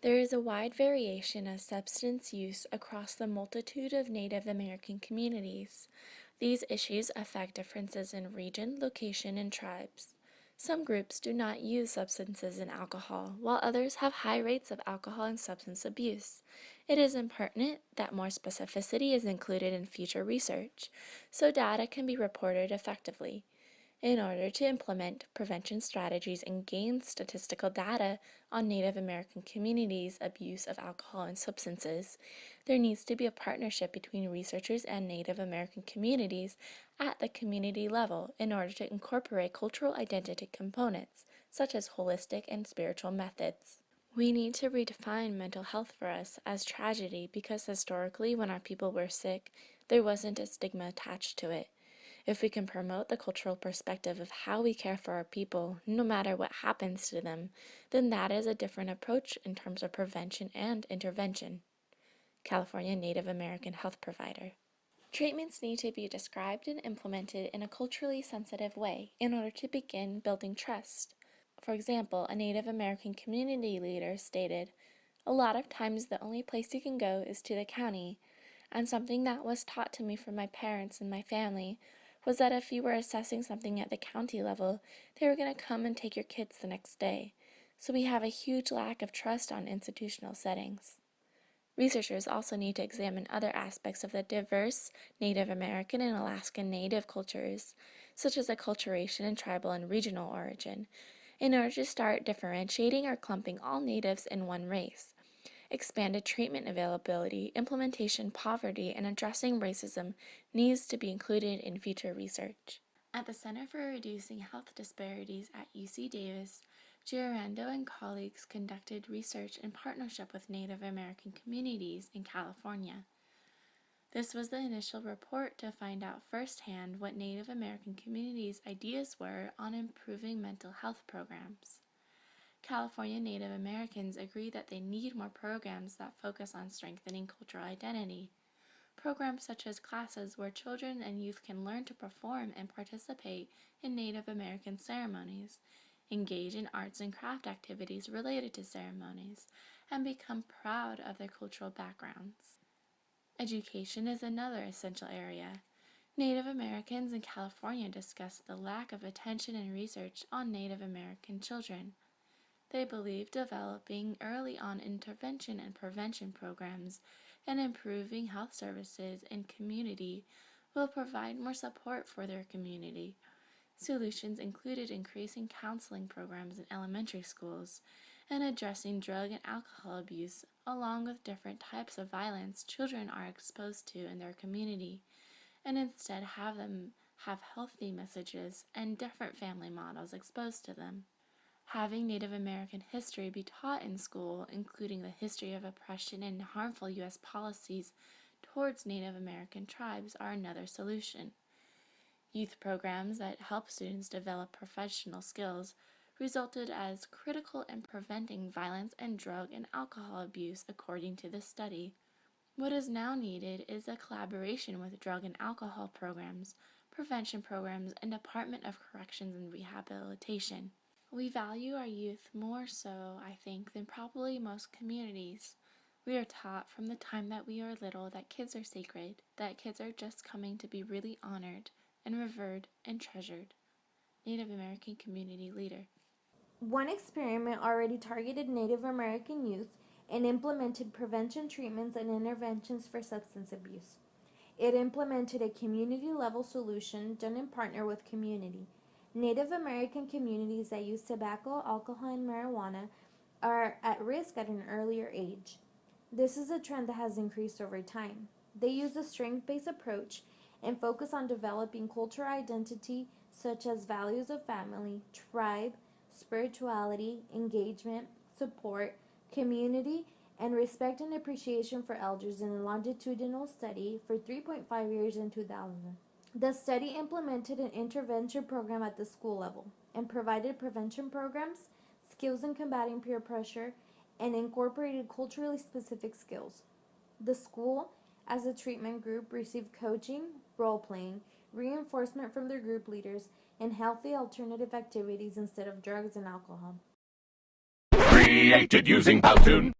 There is a wide variation of substance use across the multitude of Native American communities. These issues affect differences in region, location, and tribes. Some groups do not use substances and alcohol, while others have high rates of alcohol and substance abuse. It is important that more specificity is included in future research, so data can be reported effectively. In order to implement prevention strategies and gain statistical data on Native American communities' abuse of alcohol and substances, there needs to be a partnership between researchers and Native American communities at the community level in order to incorporate cultural identity components, such as holistic and spiritual methods. We need to redefine mental health for us as tragedy because historically, when our people were sick, there wasn't a stigma attached to it. If we can promote the cultural perspective of how we care for our people, no matter what happens to them, then that is a different approach in terms of prevention and intervention. California Native American health provider. Treatments need to be described and implemented in a culturally sensitive way in order to begin building trust. For example, a Native American community leader stated, "A lot of times the only place you can go is to the county, and something that was taught to me from my parents and my family was that if you were assessing something at the county level, they were going to come and take your kids the next day. So we have a huge lack of trust on institutional settings." Researchers also need to examine other aspects of the diverse Native American and Alaskan Native cultures, such as acculturation and tribal and regional origin, in order to start differentiating or clumping all natives in one race. Expanded treatment availability, implementation poverty, and addressing racism needs to be included in future research. At the Center for Reducing Health Disparities at UC Davis, Giorando and colleagues conducted research in partnership with Native American communities in California. This was the initial report to find out firsthand what Native American communities' ideas were on improving mental health programs. California Native Americans agree that they need more programs that focus on strengthening cultural identity. Programs such as classes where children and youth can learn to perform and participate in Native American ceremonies, engage in arts and craft activities related to ceremonies, and become proud of their cultural backgrounds. Education is another essential area. Native Americans in California discussed the lack of attention and research on Native American children. They believe developing early on intervention and prevention programs and improving health services in community will provide more support for their community. Solutions included increasing counseling programs in elementary schools and addressing drug and alcohol abuse, along with different types of violence children are exposed to in their community, and instead have them have healthy messages and different family models exposed to them. Having Native American history be taught in school, including the history of oppression and harmful U.S. policies towards Native American tribes, are another solution. Youth programs that help students develop professional skills resulted as critical in preventing violence and drug and alcohol abuse, according to the study. What is now needed is a collaboration with drug and alcohol programs, prevention programs, and Department of Corrections and Rehabilitation. We value our youth more so, I think, than probably most communities. We are taught from the time that we are little that kids are sacred, that kids are just coming to be really honored and revered and treasured. Native American community leader. One experiment already targeted Native American youth and implemented prevention treatments and interventions for substance abuse. It implemented a community level solution done in partner with community. Native American communities that use tobacco, alcohol, and marijuana are at risk at an earlier age. This is a trend that has increased over time. They use a strength based approach and focus on developing cultural identity such as values of family, tribe, spirituality, engagement, support, community, and respect and appreciation for elders in a longitudinal study for 3.5 years in 2000. The study implemented an intervention program at the school level and provided prevention programs, skills in combating peer pressure, and incorporated culturally specific skills. The school, as a treatment group, received coaching, role playing, reinforcement from their group leaders, and healthy alternative activities instead of drugs and alcohol. Created using Part2.